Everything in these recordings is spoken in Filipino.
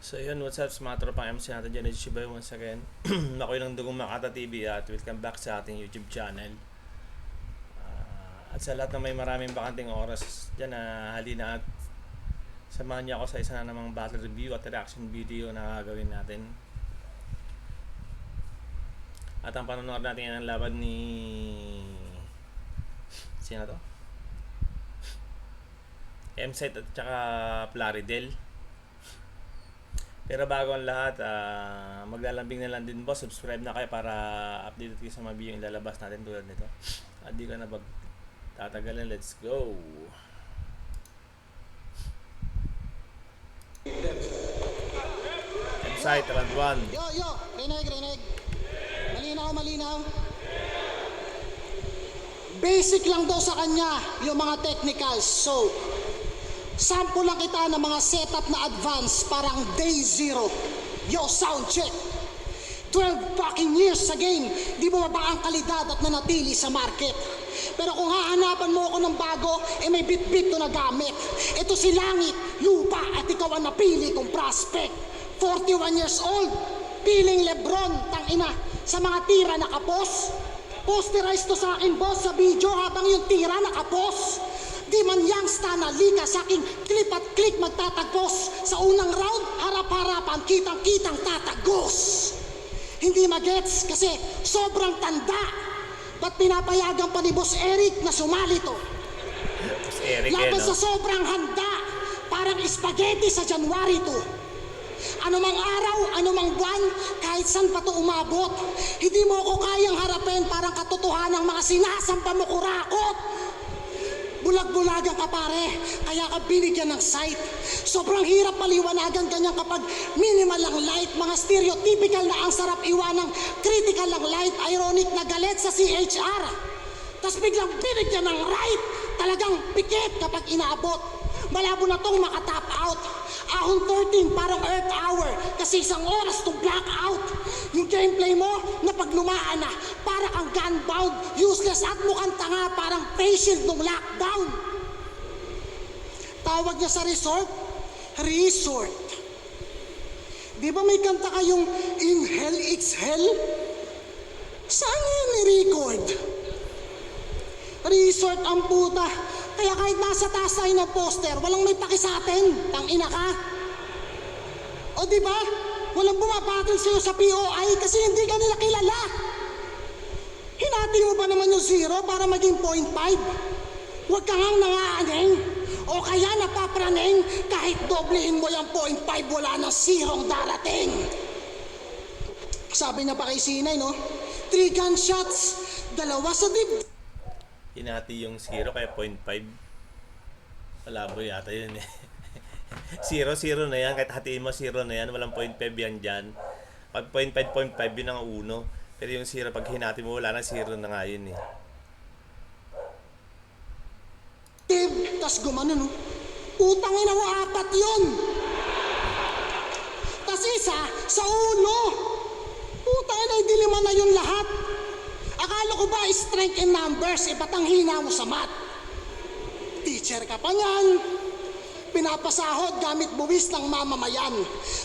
So yun, what's up sa mga tropang MC natin dyan, it's Shibai once again. Ako yung Dugong Makata TV at welcome back sa ating YouTube channel. At sa lahat na may maraming bakanting oras dyan, halina at samahan niyo ako sa isa na namang battle review at reaction video na gagawin natin. At ang panonood natin yan ang laban ni... sino to? M-Site at saka Plaridel. Pero bago ang lahat, maglalambing na lang din boss, subscribe na kayo para updated kayo sa mga video yung ilalabas natin tulad nito. At di ka na tatagalan, let's go! M-Site, round 1. Yo, rinig. Malinaw. Basic lang daw sa kanya yung mga technicals. So, sample lang kita ng mga setup na advance, parang day zero. Yo, sound check. 12 fucking years sa game, di bumaba ang kalidad at nanatili sa market. Pero kung hahanapan mo ako ng bago, may bit-bit to na gamit. Ito si Langit, Lupa at ikaw ang napili kong prospect. 41 years old, piling Lebron, tangina, sa mga tira nakapos. Posterize to sa akin boss sa video habang yung tira nakapos. Di man yang stanalika sa aking clip at click magtatagpos. Sa unang round, harap-harapan, kitang-kitang tatagos. Hindi magets kasi sobrang tanda. Ba't pinapayagan pa ni Boss Eric na sumali to? Boss Eric, Laban no? sa sobrang handa, parang spaghetti sa January to. Anumang araw, anumang buwan, kahit saan pa to umabot, hindi mo ko kayang harapin parang katotohanan ng mga sinasampa mo kurakot. Bulag-bulagan ka pare, kaya ka binigyan ng sight. Sobrang hirap paliwanagan ganyan kapag minimal lang light. Mga stereotypical na ang sarap iwanang critical lang light. Ironic na galit sa CHR. Tapos biglang binigyan ng right. Talagang pikit kapag inaabot. Malabo na tong makatap out. Ahon 13 parang Earth Hour kasi isang oras to black out. Yung gameplay mo na paglumaan na para kang gunbound, useless at mukhang tanga parang patient nung lockdown. Tawag niya sa resort, resort. Di ba may kanta kayong Inhale, Exhale? Saan yun i-record? Resort ang puta. Kaya kahit nasa taas tayo ng poster, walang may paki sa atin. Tangina ka. O diba? Walang bumabattle sa'yo sa POI kasi hindi ka nila kilala. Hinati mo ba naman yung zero para maging 0.5? Huwag ka ngang nangaaning. O kaya napapraning kahit doblehin mo yung 0.5, wala nang zerong darating. Sabi na pa kay Sinay, no? 3 gunshots, 2 sa dib. Hinati yung 0 kaya 0.5. Malabo yata yun eh. 0 na yan, kahit hatiin mo 0 na yan, walang 0.5 yan dyan. Pag 0.5 yun ang 1. Pero yung 0 pag hinati mo wala na 0 na nga yun eh. Tas gumano no? Utangin mo 4 yun. Tas isa sa ulo. Utangin ay diliman na yun lahat. Akala ko ba strength in numbers, batang hina mo sa math. Teacher ka pa niyan. Pinapasahod gamit buwis ng mamamayan.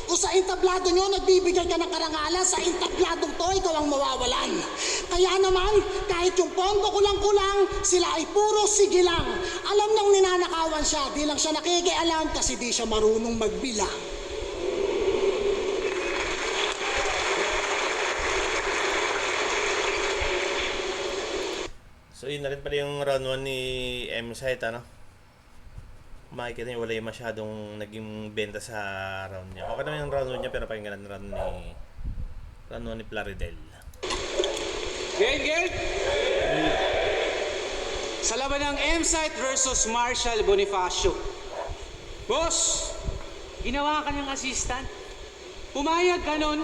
Kung sa entablado nyo, nagbibigay ka ng karangalan, sa entabladong to, ikaw ang mawawalan. Kaya naman, kahit yung pondo kulang-kulang, sila ay puro sige lang. Alam nang ninanakawan siya, di lang siya nakikialam kasi di siya marunong magbilang. So yun na rin pala yung round 1 ni M-Site, ano? Makikita nyo wala yung masyadong naging benta sa round niya. Okay naman yung round 1 niya pero pakinggan natin round 1 ni Plaridel. Game! Sa laban ng M-Site versus Marshall Bonifacio. Boss, ginawa ka ng assistant. Pumayag ka nun,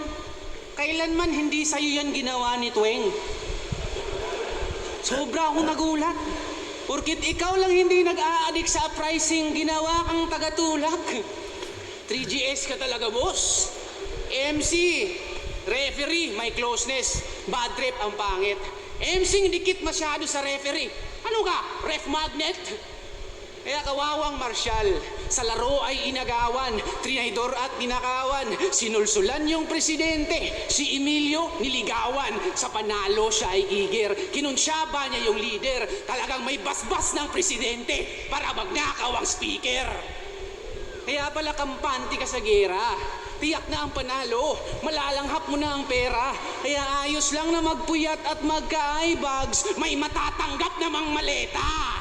kailanman hindi sa'yo yan ginawa ni Tweng. Sobra akong nagulat. Porkit ikaw lang hindi nag-a-addict sa pricing, ginawa kang tagatulak. 3GS ka talaga, boss. MC, referee, may closeness. Bad trip ang pangit. MC, dikit masyado sa referee. Ano ka? Ref magnet? Kaya kawawang Marshall. Sa laro ay inagawan, trinidor at ninakawan. Sinulsulan yung presidente, si Emilio niligawan. Sa panalo siya ay eager, kinunsyaba niya yung leader. Talagang may basbas ng presidente para magnakaw ang speaker. Kaya pala kampante ka sa gera. Tiyak na ang panalo, malalanghap mo na ang pera. Kaya ayos lang na magpuyat at magka-eye bags, may matatanggap namang maleta.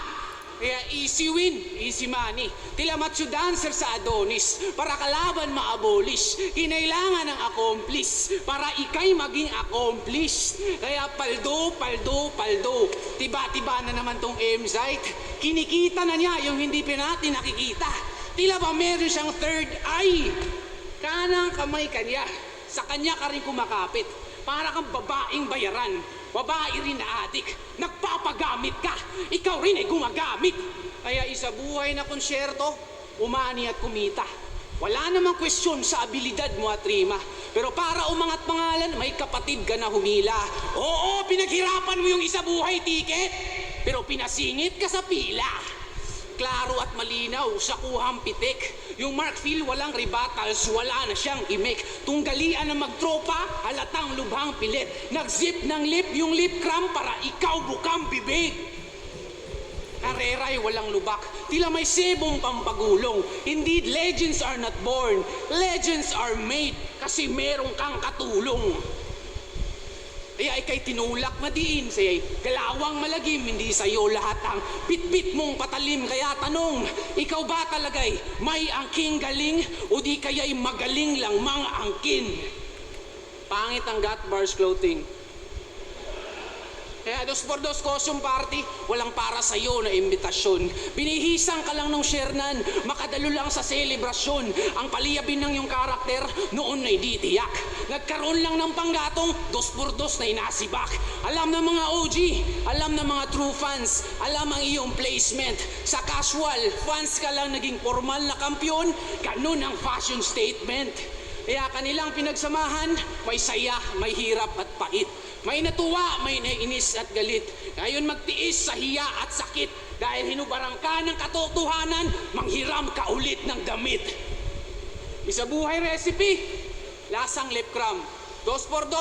Kaya easy win, easy money. Tila macho dancer sa Adonis, para kalaban ma-abolish. Kinailangan ng accomplice, para ikay maging accomplished. Kaya paldo, paldo, paldo. Tiba-tiba na naman tong M-site. Kinikita na niya yung hindi pa natin nakikita. Tila ba meron siyang third eye? Kanang kamay kanya, sa kanya ka rin kumakapit. Para kang babaeng bayaran, babae rin na adik. Nagpapagamit ka, ikaw rin ay gumagamit. Kaya isa buhay na konsyerto, umani at kumita. Wala namang kwestiyon sa abilidad mo at rima. Pero para umangat pangalan, may kapatid ka na humila. Oo, pinaghirapan mo yung isa buhay ticket, pero pinasingit ka sa pila. Klaro at malinaw sa kuhang pitik. Yung Mark Phil walang rebuttals, wala na siyang imik. Tunggalian na magtropa, halatang lubhang pilit. Nag-zip ng lip yung lip cram para ikaw bukang bibig. Karera'y walang lubak, tila may sebong pampagulong. Indeed, legends are not born, legends are made. Kasi merong kang katulong. Kaya ikay tinulak na diin, sayay galawang malagim, hindi sa'yo lahat ang pitbit mong patalim. Kaya tanong, ikaw ba talagay may angking galing o di kaya'y magaling lang mga angkin? Pangit ang Got Bars clothing. Kaya 2x2 costume party, walang para sa'yo na imbitasyon. Binihisang ka lang ng shernan, makadalo lang sa selebrasyon. Ang paliyabin ng yung karakter, noon ay di tiyak. Nagkaroon lang ng panggatong, 2x2 na inasibak. Alam ng mga OG, alam ng mga true fans, alam ang iyong placement. Sa casual, fans ka lang naging formal na kampyon, ganun ang fashion statement. Kaya kanilang pinagsamahan, may saya, may hirap at pait. May natuwa, may naiinis at galit. Ngayon magtiis sa hiya at sakit. Dahil hinubarang ka ng katotohanan, manghiram ka ulit ng damit. Isa buhay recipe, lasang lip cram. 2x2,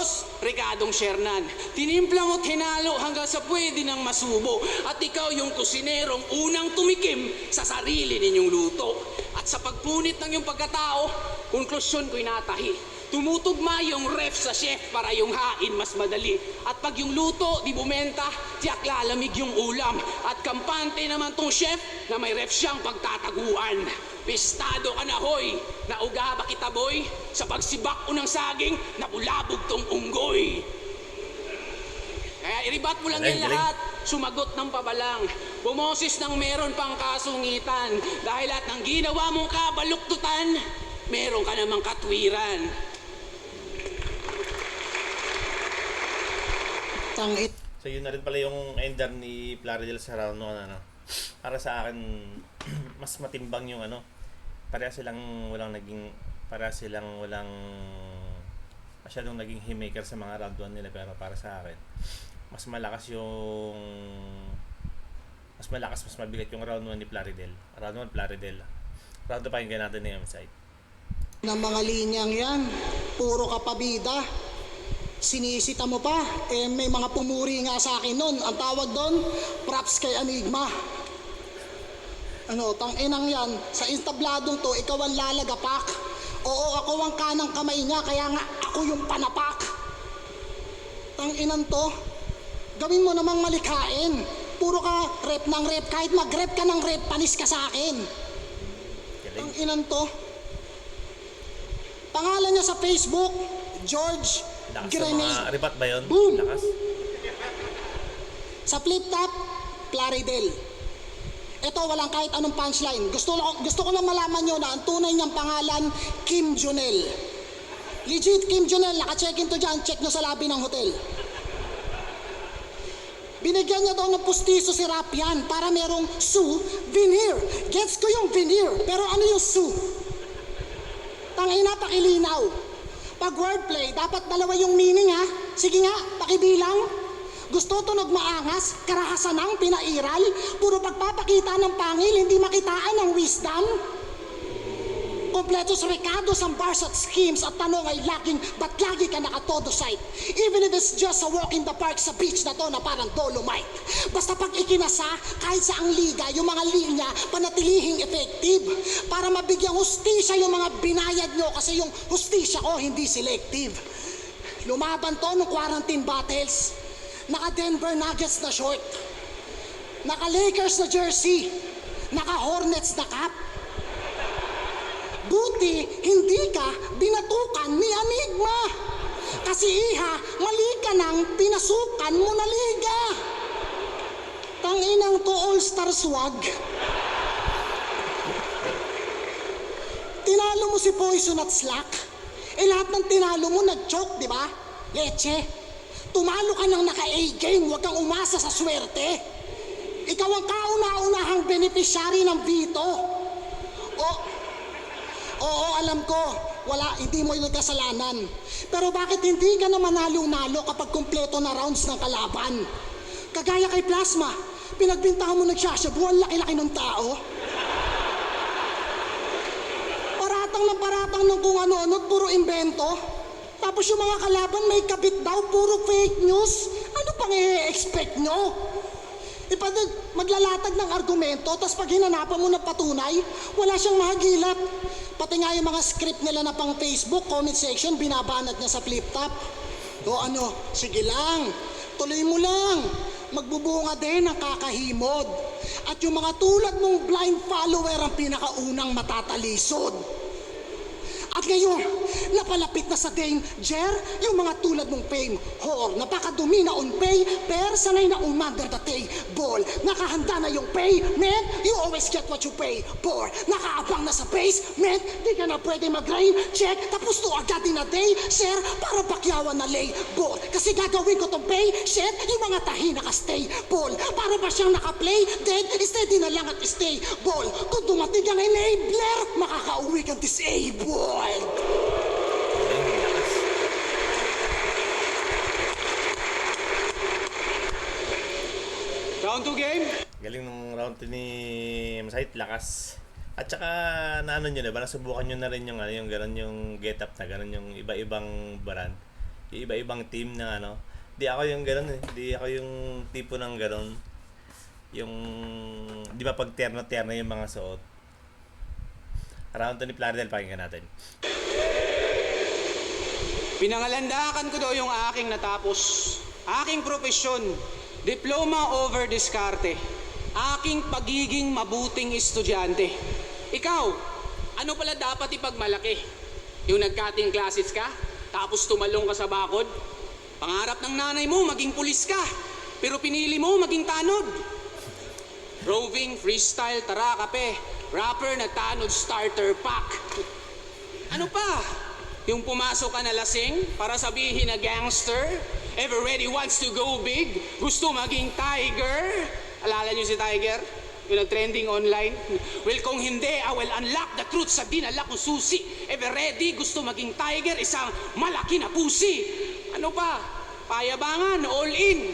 rekadong shernan. Tinimpla mo't hinalo hanggang sa pwede nang masubo. At ikaw yung kusinerong unang tumikim sa sarili ninyong luto. At sa pagpunit ng iyong pagkatao, konklusyon ko'y natahi. Tumutugma yung ref sa chef para yung hain mas madali. At pag yung luto di bumenta, tiyak lalamig yung ulam. At kampante naman tong chef na may ref siyang pagtataguan. Pistado ka na hoy, nauga ba kita boy? Sa pagsibak ko ng saging, napulabog tong unggoy. Kaya iribat mo lang yan lahat, sumagot ng pabalang. Bumoses ng meron pang kasungitan. Dahil at ng ginawa mong kabaluktutan, meron ka namang katwiran. Tangit. So yun na rin pala yung ender ni Plaridel sa round 1, ano. Para sa akin, mas matimbang yung ano. Para silang walang masyadong naging haymaker sa mga round 1 nila. Pero para sa akin, mas malakas, mas mabigat yung round 1 ni Plaridel. Round 1 Plaridel. Round 2 pakinggan natin na yung side. Ng mga linyang yan, puro kapabida. Sinisita mo pa, may mga pumuri nga sa akin nun. Ang tawag doon, props kay Enigma. Tanginang yan, sa instabladong to, ikaw ang lalagapak. Oo, ako ang kanang kamay niya, kaya nga ako yung panapak. Tanginan to, gawin mo namang malikhain. Puro ka rep ng rep, kahit mag-rep ka ng rep, panis ka sa akin. Tanginan to. Pangalan niya sa Facebook, George Lakas Grenade. sa mga rebat ba yun? Boom! Lakas. Sa flip top, Plaridel. Ito, walang kahit anong punchline. Gusto ko lang malaman nyo na ang tunay niyang pangalan, Kim Jonel. Legit, Kim Jonel. Naka-check-in to dyan. Check nyo sa lobby ng hotel. Binigyan niya daw ng pustiso si Rapian para merong souvenir. Gets ko yung veneer. Pero ano yung sou? Tangina, pakilinaw. Pag wordplay, dapat dalawa yung meaning ha. Sige nga, pakibilang. Gusto tunog maangas, karahasan ang pinairal. Puro pagpapakita ng pangil, hindi makitaan ng wisdom. kompleto sa recados ang bars at schemes at tanong ay laging, ba't lagi ka nakatodo site? Even if it's just a walk in the park sa beach na to na parang Dolomite. Basta pag ikinasa, kahit sa ang liga, yung mga linya panatilihing effective para mabigyang hustisya yung mga binayad nyo kasi yung hustisya ko hindi selective. Lumaban to nung quarantine battles. Naka Denver Nuggets na short. Naka Lakers na jersey. Naka Hornets na cap. Buti, hindi ka binatukan ni Enigma. Kasi iha, mali ka nang pinasukan mo na liga. Tanginang to all-star swag. Tinalo mo si Poison at Slack. Lahat ng tinalo mo nag-choke, di ba? Leche. Tumalo ka ng naka-A-game, huwag kang umasa sa swerte. Ikaw ang kauna-unahang beneficiary ng veto. Oo, alam ko, hindi mo yung kasalanan. Pero bakit hindi ka na manalo-nalo kapag kumpleto na rounds ng kalaban? Kagaya kay Plasma, pinagbintangan mo nagsasyabu, ang laki-laki ng tao. Paratang ng kung ano-ano, puro imbento. Tapos yung mga kalaban may kabit daw, puro fake news. Ano pang i-expect nyo? Maglalatag ng argumento, tapos pag hinanapan mo ng patunay, wala siyang mahagilap. Pati nga yung mga script nila na pang Facebook, comment section, binabanat niya sa flip top. Sige lang, tuloy mo lang. Magbubunga din ang kakahimod. At yung mga tulad mong blind follower ang pinakaunang matatalisod. At ngayon, napalapit na sa danger yung mga tulad mong fame whore. Napakadumi na on pay, pero sanay na umandar the table. Nakahanda na yung payment, you always get what you pay for. Nakaabang na sa basement, di ka na pwede mag-rain check. Tapos to agad in a day, sir, para pakyawan na label. Kasi gagawin ko tong pay, shit, yung mga tahi naka-stable. Para ba siyang naka-play, dead, steady na lang at stable. Kung dumating ang enabler, makakauwi kang disabled. Round 2 game? Galing ng round 2 ni Masahit, lakas. At saka naano nyo na ba, nasubukan nyo na rin yung yung gano'n yung get up na gano'n yung iba-ibang brand. Yung iba-ibang team na Di ako yung gano'n eh. Di ako yung tipo ng gano'n. Yung di ba pag terno-terno yung mga suot. Round 2 ni Plaridel, pakinggan natin. Pinangalandakan ko daw yung aking natapos. Aking profesyon, diploma over diskarte. Aking pagiging mabuting estudyante. Ikaw, ano pala dapat ipagmalaki? Yung nag-cutting classes ka, tapos tumalong ka sa bakod? Pangarap ng nanay mo, maging pulis ka, pero pinili mo maging tanod. Roving, freestyle, tara kape, rapper na tanod starter pack. Ano pa? Yung pumasok ka na lasing para sabihin na gangster, ever ready wants to go big, gusto maging tiger. Alala niyo si Tiger? Yung nag-trending online? Well, kung hindi, I will unlock the truth sa dinala kong susi. Ever ready, gusto maging tiger, isang malaki na pusi. Ano pa? Payabangan, all in.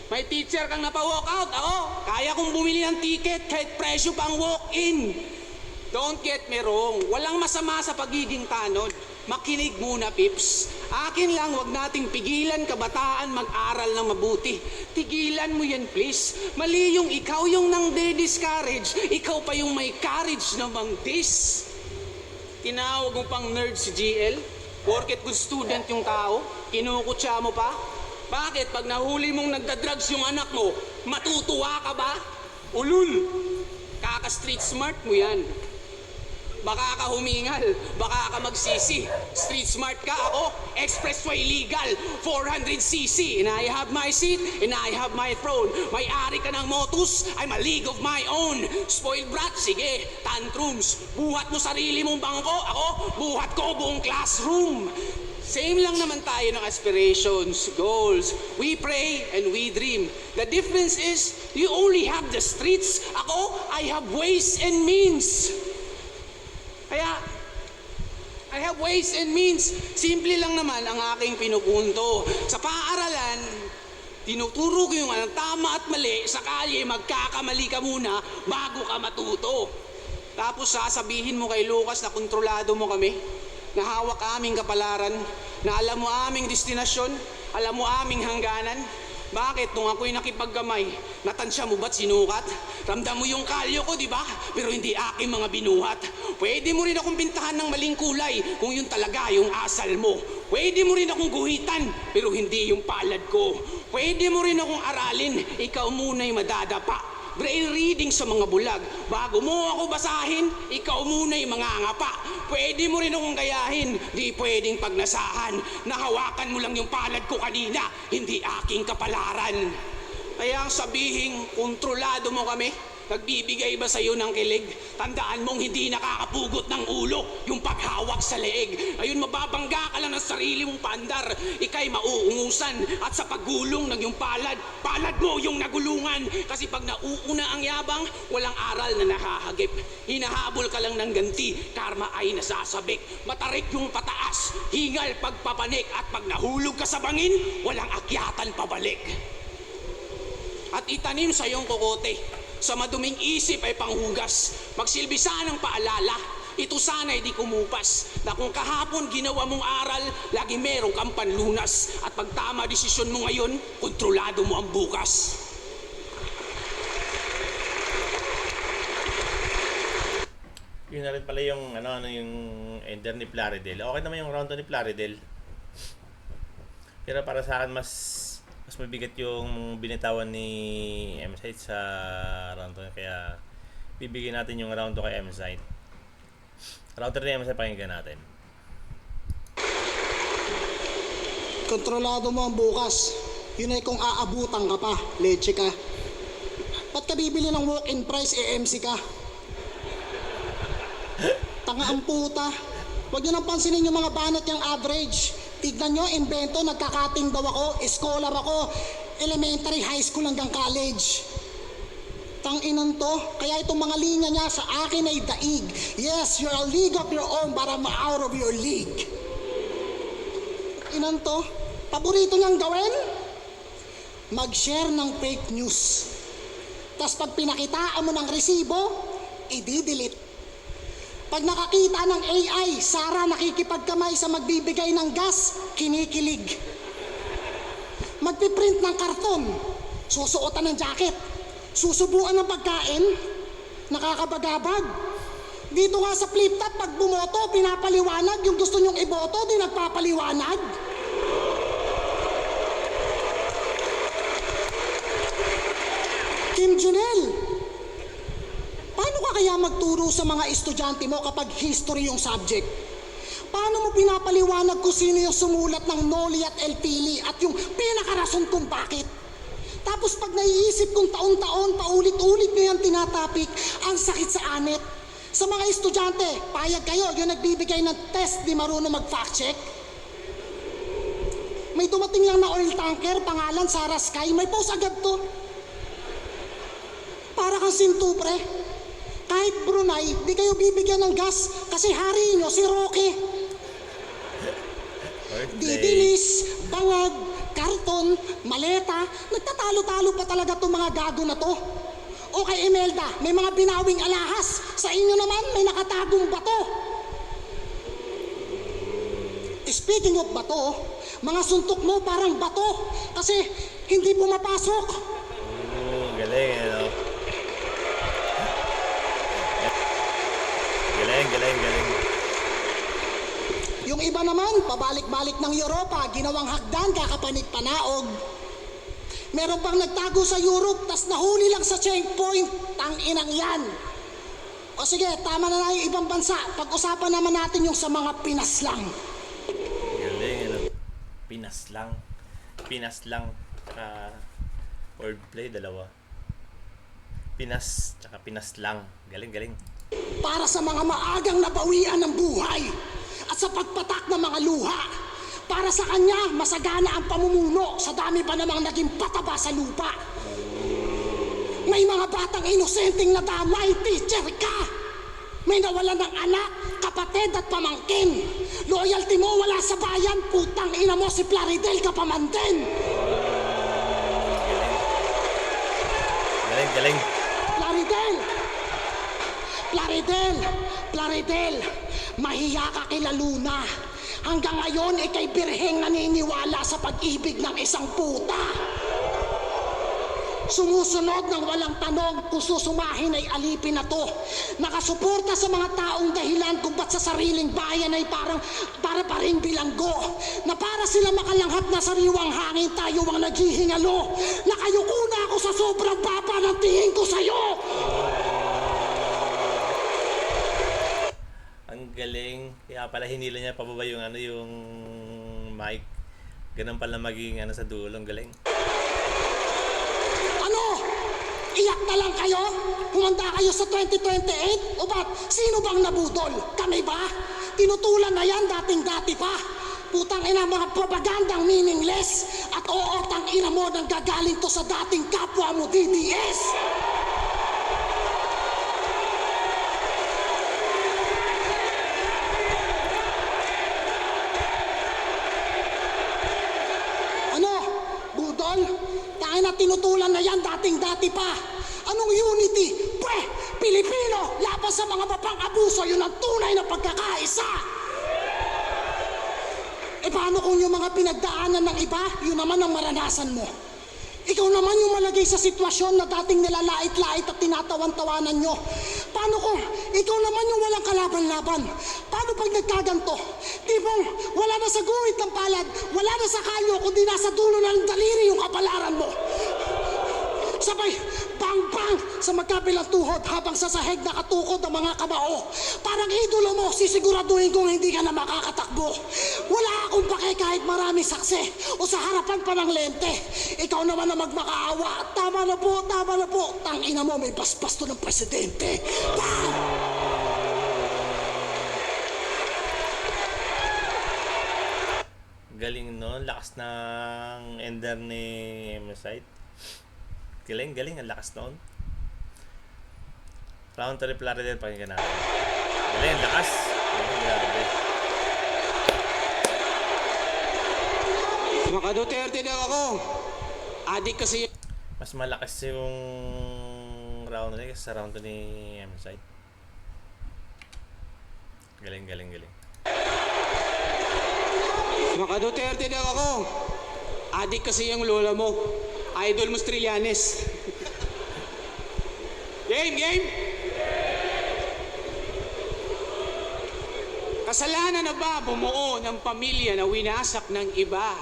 May teacher kang napa-walk out, ako, kaya kong bumili ng ticket kahit presyo pang walk-in. Don't get me wrong, walang masama sa pagiging tanod. Makinig muna, Pips. Akin lang, wag nating pigilan kabataan mag-aral ng mabuti. Tigilan mo yan, please. Mali yung ikaw yung nang de-discourage. Ikaw pa yung may courage na mang-dis. Tinawag mo pang nerd si GL? Porket good student yung tao, kinukutsa mo pa? Bakit? Pag nahuli mong nagda-drugs yung anak mo, matutuwa ka ba? Ulul! Kaka-street smart mo yan. Baka ka humingal, baka ka magsisi. Street smart ka, ako, expressway legal, 400cc. And I have my seat, and I have my throne. May-ari ka ng motus, I'm a league of my own. Spoiled brat, sige, tantrums. Buhat mo sarili mong bangko, ako, buhat ko buong classroom. Same lang naman tayo ng aspirations, goals. We pray and we dream. The difference is, you only have the streets. Ako, I have ways and means. Kaya, I have ways and means. Simple lang naman ang aking pinupunto. Sa paaralan, tinuturo ko yung tama at mali. Sa kalye, magkakamali ka muna bago ka matuto. Tapos sasabihin mo kay Lucas na kontrolado mo kami, na hawak aming kapalaran, na alam mo aming destinasyon, alam mo aming hangganan. Bakit? Nung ako'y nakipagkamay, natansya mo ba't sinukat? Ramdam mo yung kalyo ko, di ba? Pero hindi aking mga binuhat. Pwede mo rin akong bintahan ng maling kulay kung yun talaga yung asal mo. Pwede mo rin akong guhitan, pero hindi yung palad ko. Pwede mo rin akong aralin, ikaw muna'y madadapa. Braille reading sa mga bulag. Bago mo ako basahin, ikaw muna'y mangangapa. Pwede mo rin akong gayahin, di pwedeng pagnasahan. Nahawakan mo lang yung palad ko kanina, hindi aking kapalaran. Kaya ang sabihin, kontrolado mo kami. Nagbibigay ba sa'yo ng kilig? Tandaan mong hindi nakakapugot ng ulo yung paghawak sa leeg. Ayun, mababangga ka lang ng sarili mong pandar. Ika'y mauungusan at sa paggulong ng yung palad mo yung nagulungan. Kasi pag nauuna ang yabang, walang aral na nakahagip. Hinahabol ka lang ng ganti, karma ay nasasabik. Matarik yung pataas, hingal pagpapanik. At pag nahulog ka sa bangin, walang akyatan pabalik. At itanim sa iyong kokote, sa maduming isip ay panghugas. Magsilbi sana ng paalala, ito sana ay di kumupas. Na kung kahapon ginawa mong aral, lagi merong kang panlunas. At pag tama desisyon mo ngayon, kontrolado mo ang bukas. Yun na rin pala yung yung ender ni Plaridel. Okay naman yung round ni Plaridel. Pero para sa akin mas mabigat yung binitawan ni M-Site sa round 2, kaya bibigyan natin yung round 2 kay M-Site. Round 3 ni M-Site pakinggan natin. Kontrolado mo ang bukas. Yun ay kung aabutan ka pa, leche ka. Ba't ka bibili ng walk-in price, MC ka? Tanga ang puta. Huwag nyo nang pansinin yung mga banat yung average. Tignan nyo, invento, nagkakating daw ako, scholar ako, elementary, high school hanggang college. Tanginan to, kaya itong mga linya niya sa akin ay daig. Yes, you're a league of your own, but I'm out of your league. Inan to, paborito niyang gawin? Mag-share ng fake news. Tapos pag pinakitaan mo ng resibo, i-delete. Pag nakakita ng AI, Sara nakikipagkamay sa magbibigay ng gas, kinikilig. Magpiprint ng karton, susuotan ng jacket, susubuan ng pagkain, nakakabagabag. Dito nga sa flip top, pag bumoto, pinapaliwanag, yung gusto nyong iboto, di nagpapaliwanag. Kim Junel, paano ka kaya magturo sa mga estudyante mo kapag history yung subject? Paano mo pinapaliwanag kung sino yung sumulat ng Noli at El Pili at yung pinakarason kung bakit? Tapos pag naiisip kong taon-taon, paulit-ulit nyo yung tinatapik, ang sakit sa anit. Sa mga estudyante, payag kayo, yung nagbibigay ng test di marunong mag-fact check. May dumating lang na oil tanker, pangalan Sarah Sky, may post agad to. Para kang sintupre. Kahit Brunei, di kayo bibigyan ng gas kasi hari nyo si Roque. Didilis, bangag, karton, maleta, nagtatalo-talo pa talaga itong mga gago na to. O kay Imelda, may mga binawing alahas. Sa inyo naman, may nakatagong bato. Speaking of bato, mga suntok mo parang bato kasi hindi pumapasok. Galing, ano? Galing. Yung iba naman, pabalik-balik ng Europa, ginawang hagdan, kakapanig-panaog. Meron pang nagtago sa Europe, tas nahuli lang sa checkpoint, tang-inang yan. O sige, tama na yung ibang bansa. Pag-usapan naman natin yung sa mga Pinas lang. Galing, ano? Pinas lang. Wordplay, dalawa. Pinas, tsaka Pinas lang. Galing. Para sa mga maagang nabawian ng buhay at sa pagpatak ng mga luha. Para sa kanya, masagana ang pamumuno sa dami pa namang naging pataba sa lupa. May mga batang inosenteng nadamay, teacher ka. May nawalan ng anak, kapatid at pamangkin. Loyalty mo wala sa bayan, putang ina mo si Plaridel ka pa man din. Galing. Plaridel, Plaridel, mahiya ka kila Luna. Hanggang ngayon, ikay birheng naniniwala sa pag-ibig ng isang puta. Sumusunod ng walang tanong kung susumahin ay alipin na to. Nakasuporta sa mga taong dahilan kung ba't sa sariling bayan ay para pa rin bilanggo. Na para sila makalanghap na sariwang hangin, tayo ang naghihingalo. Nakayuko na ako sa sobrang papa ng tingin ko sa'yo. Ang galing. Kaya pala hinila niya pababa yung yung mic. Ganun pala maging sa dulo. Ang galing. Ano? Iyak na lang kayo? Humanda kayo sa 2028? O ba't sino bang nabudol? Kami ba? Tinutulan na yan dating-dati pa. Putang ina, mga propagandang meaningless. At oo, tang ina mo nang gagaling to sa dating kapwa mo DDS. Ano? Budol? Tangin na tinutulan na yan dating-dati pa. Anong unity? Pre, Pilipino, laban sa mga mapang abuso, yun ang tunay na pagkakaisa. E paano kung yung mga pinagdaanan ng iba, yun naman ang maranasan mo? Ikaw naman yung malagay sa sitwasyon na dating nilalait-lait at tinatawan-tawanan nyo. Paano kung ikaw naman yung walang kalaban-laban? Paano pag nagkaganto? Tipong wala na sa guhit ng palad, wala na sa kalyo, kundi nasa dulo ng daliri yung kapalaran mo. Sabay, bang-bang sa magkabilang tuhod habang sa sahig nakatukod ang mga kamao. Parang idolo mo, sisiguraduhin kong hindi ka na makakatakbo. Wala akong pake kahit marami saksi o sa harapan pa ng lente. Ikaw naman na magmakaawa. Tama na po, tama na po. Tangina mo, may basbas to ng presidente. Bang! Galing no, lakas ng ender ni Emsite. Galing, ang lakas noon. Round to reply din, pakinggan natin. Galing, lakas. Grabe. Mga Duterte daw ako. Adik kasi. Mas malakas yung round na sa round ni Emsite. Galing. Mga Duterte daw ako. Adik kasi yung lola mo. Idol mo Trillanes. Game! Kasalanan na ba bumuo ng pamilya na winasak ng iba?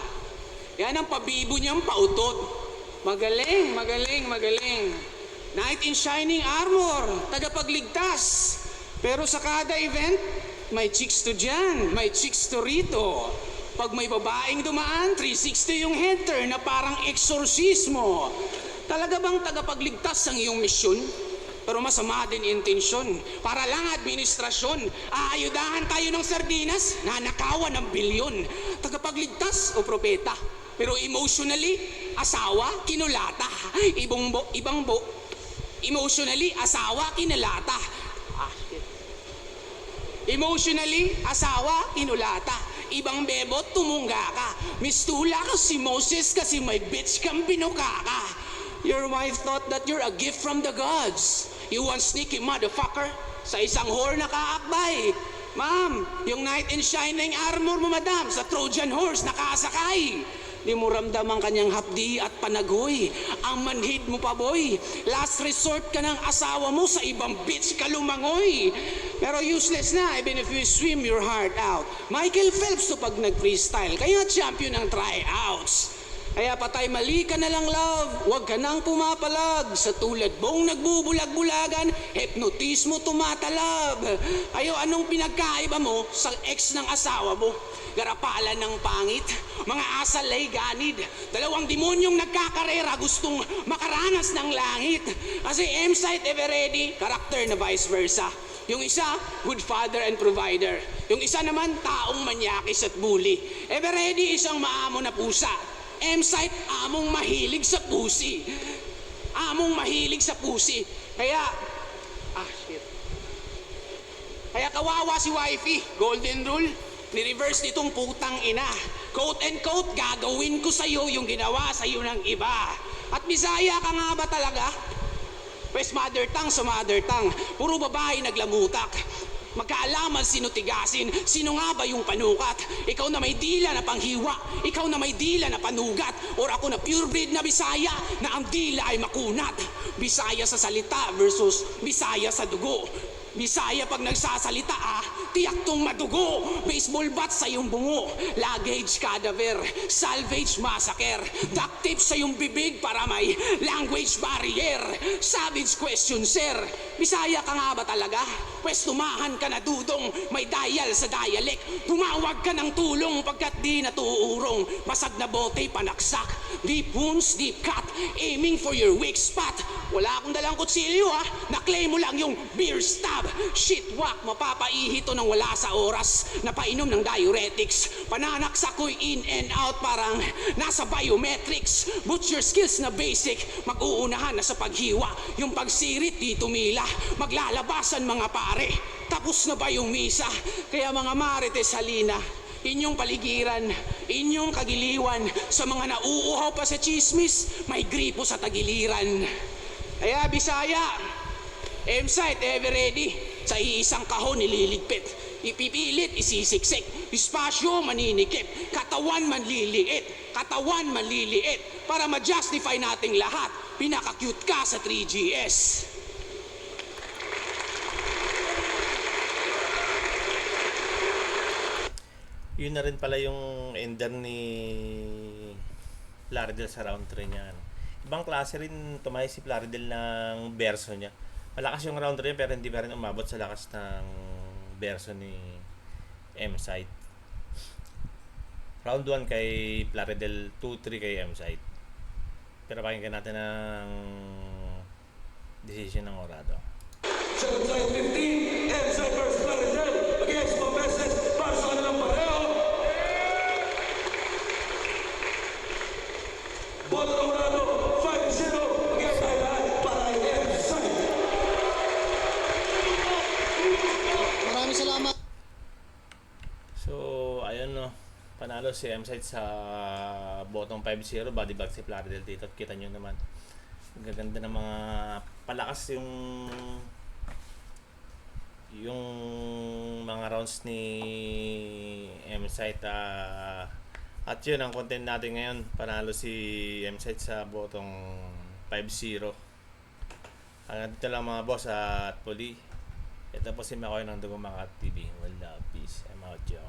Yan ang pabibo niyang pautot. Magaling. Knight in shining armor, tagapagligtas. Pero sa kada event, may chicks to dyan, may chicks to rito. Pag may babaeng dumaan, 360 yung head turn na parang eksorsismo. Talaga bang tagapagligtas ang iyong misyon? Pero masama din intensyon. Para lang administrasyon. Aayudahan tayo ng sardinas, nanakawan ng bilyon. Tagapagligtas o propeta. Pero emotionally, asawa, kinulata. Emotionally, asawa, kinulata. Emotionally, asawa, kinulata. Ibang bebot, tumungga ka. Mistula ka si Moses kasi may bitch kang binuka ka. Your wife thought that you're a gift from the gods. You one sneaky motherfucker. Sa isang whore na kaakbay. Ma'am, yung knight in shining armor mo, madam, sa Trojan horse nakasakay. Di mo ramdam ang kanyang hapdi at panagoy. Ang manhid mo pa, boy. Last resort ka ng asawa mo, sa ibang bitch ka lumangoy. Pero useless na, even if you swim your heart out. Michael Phelps to pag nag-freestyle, kaya champion ng tryouts. Kaya patay mali ka na lang, love. Huwag ka nang pumapalag. Sa tulad mong nagbubulag-bulagan, hypnotismo tumatalab. Ayo, anong pinagkaiba mo sa ex ng asawa mo? Garapalan ng pangit, mga asal ay ganid. Dalawang demonyong nagkakarera gustong makaranas ng langit. Kasi Emsite Everready, karakter na vice versa. Yung isa, good father and provider. Yung isa naman, taong manyakis at bully. Everready, isang maamo na pusa. Emsite, among mahilig sa pusi. Kaya kawawa si wifey. Golden rule, ni-reverse nitong putang ina. Quote and quote, gagawin ko sa'yo yung ginawa sa'yo ng iba. At Bisaya ka nga ba talaga? West mother tongue sa mother tongue. Puro babae naglamutak. Magkaalaman sino tigasin, sino nga ba yung panukat? Ikaw na may dila na panghiwa, ikaw na may dila na panugat, or ako na purebred na Bisaya na ang dila ay makunat. Bisaya sa salita versus Bisaya sa dugo. Bisaya pag nagsasalita tiyak tong madugo. Baseball bat sa iyong bungo, luggage cadaver, salvage massacre, duct tape sa iyong bibig para may language barrier. Savage question, sir, Bisaya ka nga ba talaga? Pwes tumahan ka na dudong, may dial sa dialect. Tumawag ka ng tulong pagkat di natuurong. Basag na bote, panaksak, deep wounds, deep cut, aiming for your weak spot. Wala akong dalang kutsilyo na-claim mo lang yung beer stab. Shitwak, mapapaihi to ng wala sa oras. Napainom ng diuretics, pananaksak ko'y in and out parang nasa biometrics. Butcher skills na basic, mag-uunahan na sa paghiwa. Yung pagsirit di tumila, maglalabasan mga pare. Tapos na ba yung misa? Kaya mga marites halina, inyong paligiran, inyong kagiliwan. Sa mga nauuhaw pa sa chismis, may gripo sa tagiliran. Kaya Bisaya, M-site ever ready. Sa iisang kahon nililigpit, ipipilit isisiksik, espasyo maninikip, katawan manliliit, katawan manliliit. Para ma-justify nating lahat, pinaka-cute ka sa 3GS. Yun na rin pala yung ender ni Plaridel sa round 3 niya. Ibang klase rin tumayo si Plaridel ng verso niya. Malakas yung round 3 pero hindi pa rin umabot sa lakas ng verso ni M-Site. Round 1 kay Plaridel, 2-3 kay M-Site. Pero pakinggan natin ang decision ng Orado. Second side 15, M-Site versus Plaridel against Pameses para sa kanilang pareho. Boto ng Orado, 5-0 against Thailand para kay M-Site. Maraming salamat. So, ayun no. Panalo si M-Site sa bottom 5-0. Body bag si Plaridel dito. At kita nyo naman. Gaganda ng mga palakas yung mga rounds ni M-Site. At yun ang content natin ngayon. Panalo si M-Site sa bottom 5-0. Hanggang dito lang mga boss at puli. Ito po si Makoy ng Dugo Makat TV. Wala, peace. I'm out, yo.